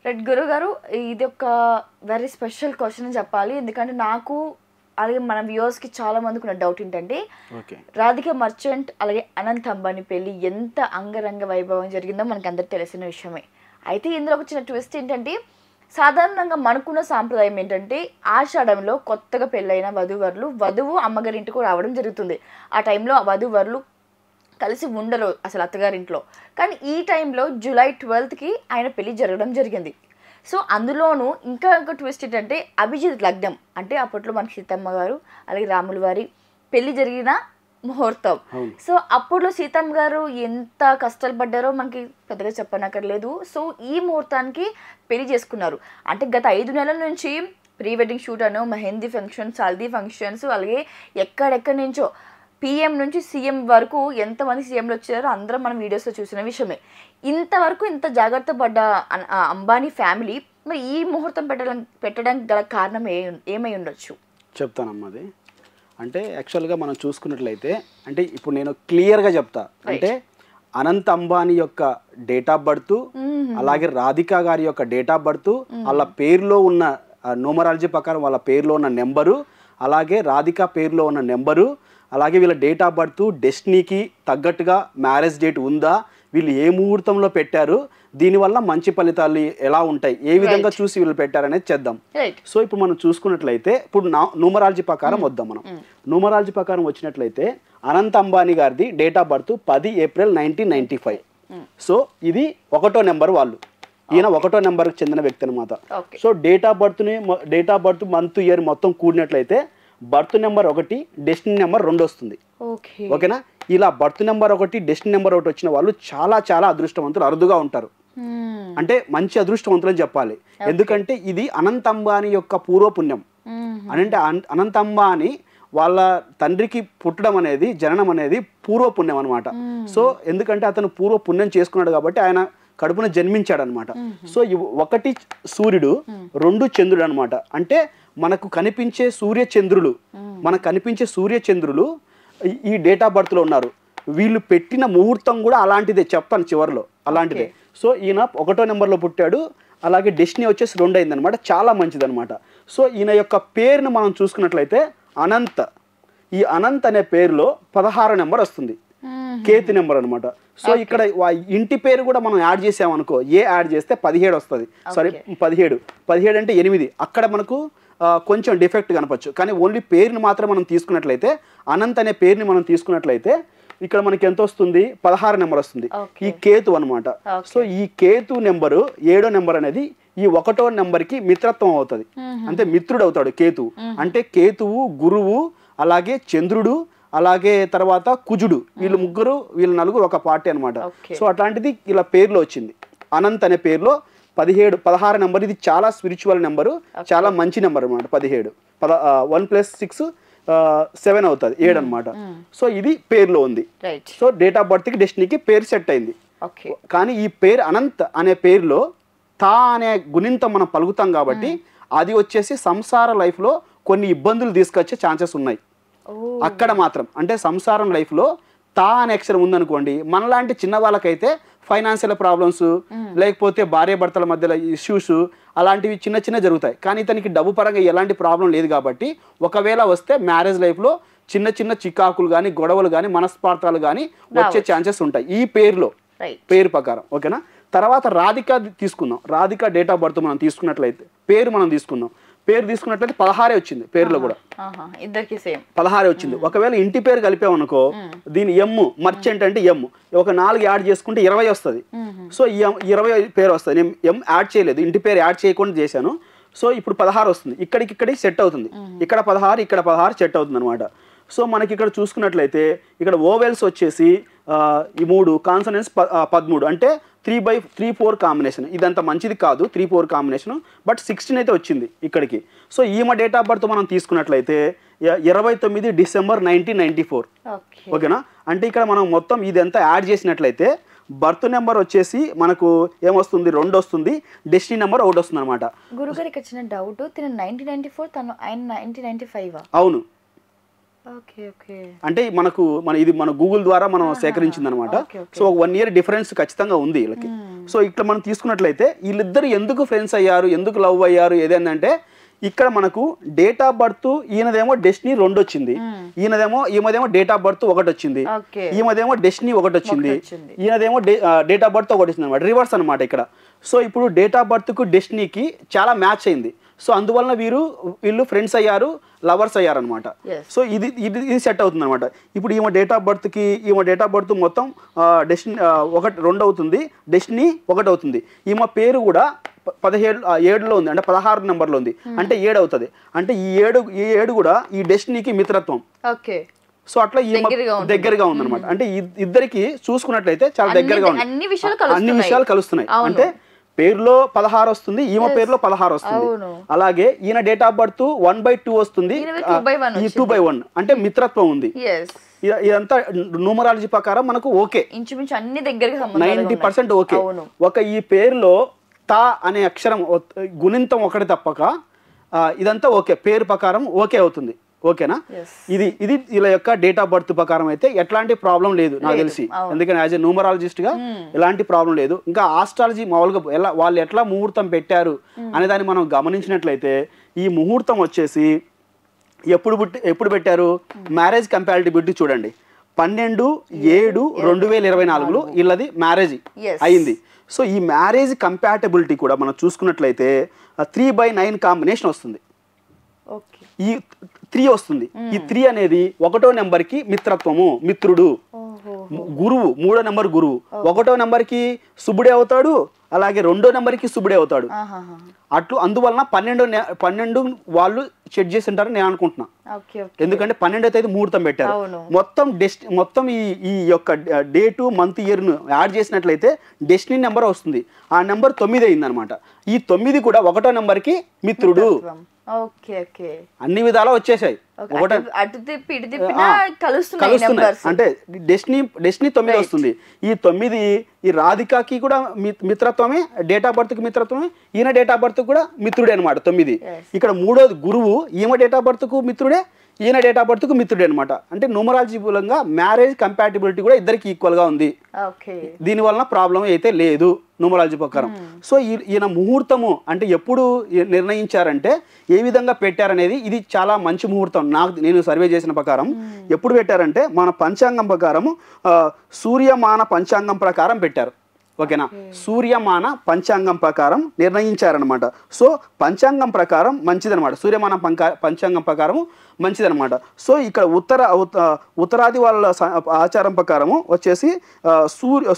Right గురుగారు, ఇది ఒక వెరీ స్పెషల్ క్వశ్చన్ అని చెప్పాలి. ఎందుకంటే నాకు అలాగే మన వ్యూవర్స్కి చాలా మందికి ఉన్న డౌట్ ఏంటంటే రాధికా మర్చెంట్ అలాగే అనంత్ అంబానీ పెళ్లి ఎంత అంగరంగ వైభవం జరిగిందో మనకు అందరికి తెలిసిన విషయమే. అయితే ఇందులో ఒక చిన్న ట్విస్ట్ ఏంటంటే సాధారణంగా మనకున్న సాంప్రదాయం ఏంటంటే ఆషాఢంలో కొత్తగా పెళ్ళైన వధువు అమ్మగారి ఇంటికి రావడం జరుగుతుంది. ఆ టైంలో వధువరులు కలిసి ఉండరు అసలు అత్తగారింట్లో. కానీ ఈ టైంలో జూలై 12కి ఆయన పెళ్లి జరగడం జరిగింది. సో అందులోనూ ఇంకా ట్విస్ట్ ఏంటంటే అభిజిత్ లగ్నం, అంటే అప్పట్లో మనకి సీతమ్మ గారు అలాగే రాముల వారి పెళ్లి జరిగిన ముహూర్తం. సో అప్పట్లో సీతమ్మ గారు ఎంత కష్టాలు పడ్డారో మనకి పెద్దగా చెప్పనక్కర్లేదు. సో ఈ ముహూర్తానికి పెళ్లి చేసుకున్నారు. అంటే గత 5 నెలల నుంచి ప్రీ వెడ్డింగ్ షూట్ అనో, మెహందీ ఫంక్షన్స్, హల్దీ ఫంక్షన్స్, అలాగే ఎక్కడెక్కడి నుంచో PM నుంచి CM వరకు ఎంతమంది CMలు వచ్చారో అందరం మనం వీడియోస్లో చూసిన విషయమే. ఇంతవరకు ఇంత జాగ్రత్త పడ్డ అంబానీ ఫ్యామిలీ మరి ఈ ముహూర్తం పెట్టడానికి గల కారణం ఏమై ఉండొచ్చు? చెప్తానమ్మా. అది అంటే యాక్చువల్గా మనం చూసుకున్నట్లయితే అంటే ఇప్పుడు నేను క్లియర్గా చెప్తా. అంటే అనంత్ అంబానీ యొక్క డేట్ ఆఫ్ బర్త్ అలాగే రాధికా గారి యొక్క డేట్ ఆఫ్ బర్త్, వాళ్ళ పేరులో ఉన్న న్యూమరాలజీ ప్రకారం వాళ్ళ పేరులో ఉన్న నెంబరు, అలాగే రాధికా పేరులో ఉన్న నెంబరు, అలాగే వీళ్ళ డేట్ ఆఫ్ బర్త్, డెస్టినీకి తగ్గట్టుగా మ్యారేజ్ డేట్ ఉందా, వీళ్ళు ఏ ముహూర్తంలో పెట్టారు, దీనివల్ల మంచి ఫలితాలు ఎలా ఉంటాయి, ఏ విధంగా చూసి వీళ్ళు పెట్టారనేది చేద్దాం. సో ఇప్పుడు మనం చూసుకున్నట్లయితే ఇప్పుడు న్యూమరాలజీ ప్రకారం వద్దాం. మనం న్యూమరాలజీ ప్రకారం వచ్చినట్లయితే అనంత్ అంబానీ గారిది date of birth 10 April 1995. So ఇది 1వ నెంబర్ వాళ్ళు. ఈయన 1వ నెంబర్కి చెందిన వ్యక్తి అనమాట. So date of birth month year మొత్తం కూడినట్లయితే బర్త్ నెంబర్ 1, డెస్టినీ నెంబర్ 2 వస్తుంది. ఓకేనా? ఇలా బర్త్ నెంబర్ 1, డెస్టినీ నెంబర్ 1 వచ్చిన వాళ్ళు చాలా చాలా అదృష్టవంతులు అరుదుగా ఉంటారు. అంటే మంచి అదృష్టవంతులు అని చెప్పాలి. ఎందుకంటే ఇది అనంత్ అంబానీ యొక్క పూర్వపుణ్యం. అంటే అనంత్ అంబానీ వాళ్ళ తండ్రికి పుట్టడం అనేది, జననం అనేది పూర్వపుణ్యం అనమాట. సో ఎందుకంటే అతను పూర్వపుణ్యం చేసుకున్నాడు కాబట్టి ఆయన కడుపున జన్మించాడు అనమాట. సో 1 సూర్యుడు, 2 చంద్రుడు అనమాట. అంటే మనకు కనిపించే సూర్యచంద్రులు ఈ డేట్ ఆఫ్ బర్త్లో ఉన్నారు. వీళ్ళు పెట్టిన ముహూర్తం కూడా అలాంటిదే, చెప్తాను చివరిలో, అలాంటిదే. సో ఈయన 1వ నెంబర్లో పుట్టాడు, అలాగే డెస్టినీ వచ్చేసి 2 అయిందనమాట. చాలా మంచిదనమాట. సో ఈయన యొక్క పేరును మనం చూసుకున్నట్లయితే అనంత్. ఈ అనంత్ అనే పేరులో 16వ నెంబర్ వస్తుంది, కేతు నెంబర్ అనమాట. సో ఇక్కడ ఇంటి పేరు కూడా మనం యాడ్ చేసామనుకో, యాడ్ చేస్తే 17 వస్తుంది. సారీ 17 అంటే 8. అక్కడ మనకు కొంచెం డిఫెక్ట్ కనపచ్చు. కానీ ఓన్లీ పేరుని మాత్రం మనం తీసుకున్నట్లయితే, అనంత్ అనే పేరుని మనం తీసుకున్నట్లయితే ఇక్కడ మనకి ఎంత వస్తుంది? 16 నెంబర్ వస్తుంది. ఈ కేతు అనమాట. సో ఈ కేతు నెంబరు 7వ నెంబర్ అనేది ఈ 1వ నెంబర్కి మిత్రత్వం అవుతుంది. అంటే మిత్రుడు అవుతాడు కేతువు. అంటే కేతువు, గురువు, అలాగే చంద్రుడు, అలాగే తర్వాత కుజుడు, వీళ్ళు నలుగురు ఒక పార్టీ అనమాట. సో అట్లాంటిది ఇలా పేరులో వచ్చింది. అనంత్ అనే పేరులో 16 నెంబర్. ఇది చాలా స్పిరిచువల్ నెంబరు, చాలా మంచి నెంబర్ అనమాట. 17 1 + 6 7 అవుతుంది, 7 అనమాట. సో ఇది పేరులో ఉంది. సో డేట్ ఆఫ్ బర్త్కి డెస్టినీకి పేరు సెట్ అయింది. కానీ ఈ పేరు అనంత్ అనే పేరులో తా అనే గుణింతం మనం పలుకుతాం కాబట్టి అది వచ్చేసి సంసార లైఫ్లో కొన్ని ఇబ్బందులు తీసుకొచ్చే ఛాన్సెస్ ఉన్నాయి. అక్కడ మాత్రం అంటే సంసారం లైఫ్లో తా అనే అక్షరం ఉందనుకోండి, మనలాంటి చిన్న వాళ్ళకైతే ఫైనాన్షియల్ ప్రాబ్లమ్స్, లేకపోతే భార్య భర్తల మధ్యలో ఇష్యూస్, అలాంటివి చిన్న జరుగుతాయి. కానీ ఇతనికి డబ్బు పరంగా ఎలాంటి ప్రాబ్లం లేదు కాబట్టి ఒకవేళ వస్తే మ్యారేజ్ లైఫ్లో చిన్న చికాకులు కానీ, గొడవలు కానీ, మనస్పార్థాలు కానీ వచ్చే ఛాన్సెస్ ఉంటాయి ఈ పేరు ప్రకారం. ఓకేనా? తర్వాత రాధికా తీసుకుందాం. రాధికా డేట్ ఆఫ్ బర్త్ మనం తీసుకున్నట్లయితే పేరు తీసుకున్నట్లయితే 16 వచ్చింది. పేరులో కూడా 16 వచ్చింది. ఒకవేళ ఇంటి పేరు కలిపామనుకో, దీని మర్చెంట్ అంటే ఒక 4 యాడ్ చేసుకుంటే 20 వస్తుంది. సో 20 పేరు వస్తుంది. నేను యాడ్ చేయలేదు, ఇంటి పేరు యాడ్ చేయకుండా చేశాను. సో ఇప్పుడు 16 వస్తుంది. ఇక్కడికి సెట్ అవుతుంది. ఇక్కడ 16, ఇక్కడ 16 సెట్ అవుతుంది అనమాట. సో మనకి ఇక్కడ చూసుకున్నట్లయితే ఇక్కడ ఓవెల్స్ వచ్చేసి ఈ 3, కాన్సనెంట్స్ 13. అంటే 3/4 కాంబినేషన్. ఇదంత మంచిది కాదు 3/4 కాంబినేషన్, బట్ 16 అయితే వచ్చింది ఇక్కడికి. సో ఈమె డేట్ ఆఫ్ బర్త్ మనం తీసుకున్నట్లయితే 29 డిసెంబర్ 1994. ఓకేనా? అంటే ఇక్కడ మనం మొత్తం ఇదంతా యాడ్ చేసినట్లయితే బర్త్ నెంబర్ వచ్చేసి మనకు ఏమొస్తుంది? 2 వస్తుంది. డెస్టినీ నెంబర్ 1 వస్తుంది అనమాట. గురుగారికి వచ్చిన డౌట్, 1994 తను 1995. అవును. అంటే ఇది మన గూగుల్ ద్వారా మనం సేకరించింది అనమాట. సో 1 ఇయర్ డిఫరెన్స్ ఖచ్చితంగా ఉంది వీళ్ళకి. సో ఇట్లా మనం తీసుకున్నట్లయితే వీళ్ళిద్దరు ఎందుకు ఫ్రెండ్స్ అయ్యారు, ఎందుకు లవ్ అయ్యారు ఏదేంటంటే ఇక్కడ మనకు డేట్ ఆఫ్ బర్త్ ఈయనదేమో డెస్టినీ 2 వచ్చింది, ఈమెదేమో డేట్ ఆఫ్ బర్త్ 1 వచ్చింది, ఈమెదేమో డెస్టినీ 1 వచ్చింది, ఈయనదేమో డేట్ ఆఫ్ బర్త్ 1 వచ్చింది అనమాట, రివర్స్ అనమాట ఇక్కడ. సో ఇప్పుడు డేట్ ఆఫ్ బర్త్కు డెస్టినీకి చాలా మ్యాచ్ అయింది. సో అందువలన వీళ్ళు ఫ్రెండ్స్ అయ్యారు, లవర్స్ అయ్యారు అనమాట. సో ఇది సెట్ అవుతుంది అనమాట. ఇప్పుడు ఈమె డేట్ ఆఫ్ బర్త్ మొత్తం డెస్టినీ 2 అవుతుంది, డెస్టినీ 1 అవుతుంది. ఈమె పేరు కూడా 17 ఉంది, అంటే 16 నెంబర్లో ఉంది, అంటే 7 అవుతుంది. అంటే ఈ ఏడు కూడా ఈ డెస్టినీకి మిత్రత్వం. సో అట్లా ఈ దగ్గరగా ఉందన్నమాట. అంటే ఇద్దరికి చూసుకున్నట్లయితే చాలా దగ్గరగా ఉంది, అన్ని విషయాలు కలుస్తున్నాయి. అంటే పేరులో 16 వస్తుంది, ఈమె పేరులో 16 వస్తుంది. అలాగే ఈయన డేట్ ఆఫ్ బర్త్ 1/2 వస్తుంది, 2/1 అంటే మిత్రత్వం ఉంది. ఇదంతా న్యూమరాలజీ ప్రకారం మనకు ఓకే, 90% ఓకే. ఒక ఈ పేరులో తా అనే అక్షరం గుణింతం ఒకటి తప్పక ఇదంతా ఓకే, పేరు ప్రకారం ఓకే అవుతుంది. ఓకేనా? ఇది ఇలా యొక్క డేట్ ఆఫ్ బర్త్ ప్రకారం అయితే ఎట్లాంటి ప్రాబ్లం లేదు నాకు తెలిసి, ఎందుకంటే యాజ్ ఎ న్యూమరాలజిస్ట్ గా ఎలాంటి ప్రాబ్లం లేదు. ఇంకా ఆస్ట్రాలజీ మామూలుగా వాళ్ళు ఎట్లా ముహూర్తం పెట్టారు అనే దాన్ని మనం గమనించినట్లయితే ఈ ముహూర్తం వచ్చేసి ఎప్పుడు పెట్టారు, మ్యారేజ్ కంపారిటిబిలిటీ చూడండి, 12/7/2024 వీళ్ళది మ్యారేజ్ అయింది. సో ఈ మ్యారేజ్ కంపాటబిలిటీ కూడా మనం చూసుకున్నట్లయితే 3/9 కాంబినేషన్ వస్తుంది. ఈ 3 వస్తుంది. ఈ 3 అనేది 1వ నెంబర్కి మిత్రత్వము, మిత్రుడు, గురువు, 3వ నెంబర్ గురువు, 1వ నెంబర్కి శుభుడే అవుతాడు, అలాగే 2వ నెంబర్కి శుభుడే అవుతాడు. అట్లు అందువలన 12 వాళ్ళు సెట్ చేసి ఉంటారు నేను అనుకుంటున్నా. ఎందుకంటే 12వ తేదీ ముహూర్తం పెట్టారు. మొత్తం ఈ యొక్క డేటు, మంత్, ఇయర్ ను యాడ్ చేసినట్లయితే డెస్టినీ నెంబర్ వస్తుంది. ఆ నెంబర్ 9 అయింది అనమాట. ఈ 9 కూడా 1వ నెంబర్కి మిత్రుడు. అన్ని విధాలా వచ్చేసాయి, కలుస్తున్నాయి. అంటే డెస్టినీ 9 వస్తుంది. ఈ 9 ఈ రాధికాకి కూడా మిత్రత్వమే, డేట్ ఆఫ్ బర్త్ కి మిత్రత్వమే, ఈయన డేట్ ఆఫ్ బర్త్ కూడా మిత్రుడే అనమాట 9. ఇక్కడ 3వది గురువు, ఈమె డేట్ ఆఫ్ బర్త్ కు మిత్రుడే, ఈయన డేట్ ఆఫ్ బర్త్ కు మిత్రుడే అనమాట. అంటే న్యూమరాలజీ మూలంగా మ్యారేజ్ కంపాటిబిలిటీ కూడా ఇద్దరికి ఈక్వల్ గా ఉంది. దీని వలన ప్రాబ్లం అయితే లేదు న్యూమరాలజీ ప్రకారం. సో ఈయన ముహూర్తము అంటే ఎప్పుడు నిర్ణయించారంటే ఏ విధంగా పెట్టారనేది ఇది చాలా మంచి ముహూర్తం. నేను సర్వే చేసిన ప్రకారం ఎప్పుడు పెట్టారంటే మన పంచాంగం ప్రకారము సూర్యమాన పంచాంగం ప్రకారం పెట్టారు. ఓకేనా? సూర్యమాన పంచాంగం ప్రకారం నిర్ణయించారనమాట. సో పంచాంగం ప్రకారం మంచిదనమాట, సూర్యమాన పంచాంగం ప్రకారం మంచిదనమాట. సో ఇక్కడ ఉత్తరాది వాళ్ళ ఆచారం ప్రకారము వచ్చేసి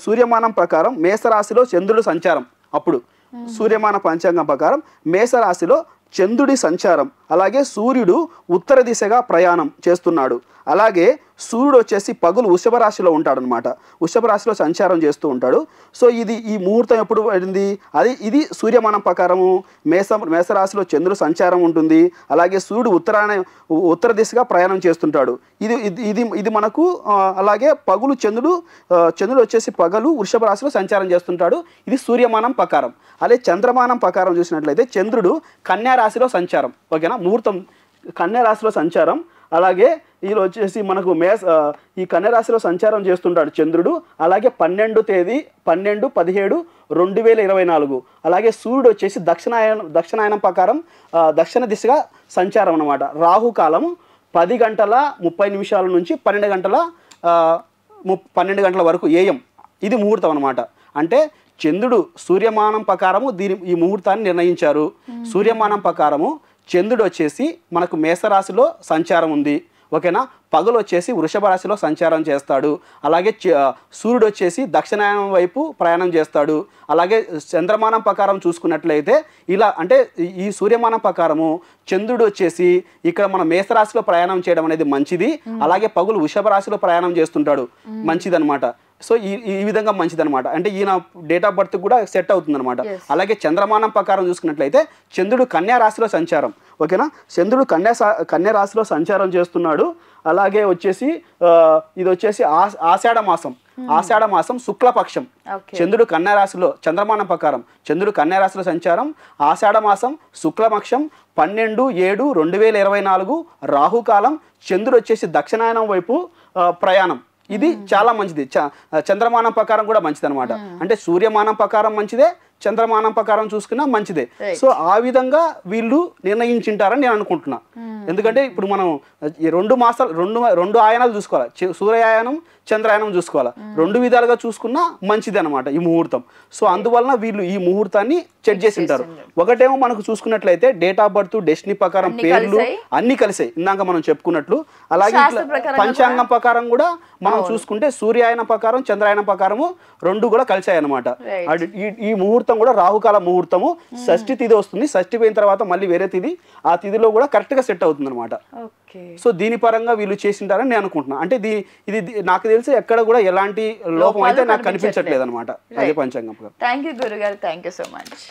సూర్యమానం ప్రకారం మేషరాశిలో చంద్రుడు సంచారం. అప్పుడు సూర్యమాన పంచాంగం ప్రకారం మేషరాశిలో చంద్రుడి సంచారం, అలాగే సూర్యుడు ఉత్తర దిశగా ప్రయాణం చేస్తున్నాడు. అలాగే సూర్యుడు వచ్చేసి పగులు వృషభ రాశిలో ఉంటాడు అనమాట, వృషభ రాశిలో సంచారం చేస్తూ ఉంటాడు. సో ఈ ముహూర్తం ఎప్పుడు పడింది, ఇది సూర్యమానం ప్రకారము మేషరాశిలో చంద్రుడు సంచారం ఉంటుంది. అలాగే సూర్యుడు ఉత్తర దిశగా ప్రయాణం చేస్తుంటాడు. ఇది మనకు అలాగే పగులు చంద్రుడు వచ్చేసి పగలు వృషభ రాశిలో సంచారం చేస్తుంటాడు. ఇది సూర్యమానం ప్రకారం. అలాగే చంద్రమానం ప్రకారం చూసినట్లయితే చంద్రుడు కన్యా రాశిలో సంచారం. ఓకేనా? ముహూర్తం కన్యా రాశిలో సంచారం. అలాగే వీళ్ళు వచ్చేసి మనకు ఈ కన్యా రాశిలో సంచారం చేస్తుంటాడు చంద్రుడు. అలాగే 12/17/2024. అలాగే సూర్యుడు వచ్చేసి దక్షిణాయనం ప్రకారం దక్షిణ దిశగా సంచారం అన్నమాట. రాహుకాలము 10:30 నుంచి 12 గంటల వరకు AM. ఇది ముహూర్తం అనమాట. అంటే చంద్రుడు సూర్యమానం ప్రకారము ఈ ముహూర్తాన్ని నిర్ణయించారు. సూర్యమానం ప్రకారము చంద్రుడు వచ్చేసి మనకు మేషరాశిలో సంచారం ఉంది. ఓకేనా? పగలు వచ్చేసి వృషభ రాశిలో సంచారం చేస్తాడు. అలాగే సూర్యుడు వచ్చేసి దక్షిణాయనం వైపు ప్రయాణం చేస్తాడు. అలాగే చంద్రమానం ప్రకారం చూసుకున్నట్లయితే ఇలా అంటే ఈ సూర్యమానం ప్రకారము చంద్రుడు వచ్చేసి ఇక్కడ మన మేషరాశిలో ప్రయాణం చేయడం అనేది మంచిది. అలాగే పగులు వృషభ రాశిలో ప్రయాణం చేస్తుంటాడు, మంచిదనమాట. సో ఈ విధంగా మంచిదనమాట. అంటే ఈయన డేట్ ఆఫ్ బర్త్ కూడా సెట్ అవుతుంది అనమాట. అలాగే చంద్రమానం ప్రకారం చూసుకున్నట్లయితే చంద్రుడు కన్యా రాశిలో సంచారం. ఓకేనా? చంద్రుడు కన్యా రాశిలో సంచారం చేస్తున్నాడు. అలాగే వచ్చేసి ఇది వచ్చేసి ఆషాఢ మాసం శుక్లపక్షం. చంద్రుడు కన్యా రాశిలో చంద్రమానం ప్రకారం చంద్రుడు కన్యా రాశిలో సంచారం. ఆషాఢ మాసం శుక్లపక్షం 12/7/2024. రాహుకాలం. చంద్రుడు వచ్చేసి దక్షిణాయనం వైపు ప్రయాణం ఇది చాలా మంచిది. చంద్రమానం ప్రకారం కూడా మంచిది అనమాట. అంటే సూర్యమానం ప్రకారం మంచిదే, చంద్రమానం ప్రకారం చూసుకున్నా మంచిదే. సో ఆ విధంగా వీళ్ళు నిర్ణయించింటారని నేను అనుకుంటున్నా. ఎందుకంటే ఇప్పుడు మనం ఈ 2 మాసాలు 2 ఆయనాలు చూసుకోవాలి, సూర్యాయనం చంద్రాయనం చూసుకోవాలి. 2 విధాలుగా చూసుకున్నా మంచిది అనమాట ఈ ముహూర్తం. సో అందువలన వీళ్ళు ఈ ముహూర్తాన్ని సెట్ చేసి ఉంటారు. ఒకటేమో మనకు చూసుకున్నట్లయితే డేట్ ఆఫ్ బర్త్, డెస్టినీ ప్రకారం పేర్లు అన్ని కలిసాయి ఇందాక మనం చెప్పుకున్నట్లు. అలాగే పంచాంగం ప్రకారం కూడా మనం చూసుకుంటే సూర్యాయనం ప్రకారం చంద్రాయనం ప్రకారము 2 కూడా కలిసాయి అనమాట. ఈ ముహూర్తం కూడా రాహుకాల ముహూర్తము. షష్ఠి తిథి వస్తుంది, షష్ఠి పోయిన తర్వాత మళ్ళీ వేరే తిథి, ఆ తిథిలో కూడా కరెక్ట్ గా సెట్ అవుతుంది అనమాట. సో దీని పరంగా వీళ్ళు చేసింటారని నేను అనుకుంటున్నా. అంటే ఇది నాకు తెలిసి ఎక్కడ కూడా ఎలాంటి లోపం అయితే నాకు కనిపించట్లేదు అనమాట. అదే పంచాంగం. థ్యాంక్ యూ గురుగారు, థ్యాంక్ యూ సో మచ్.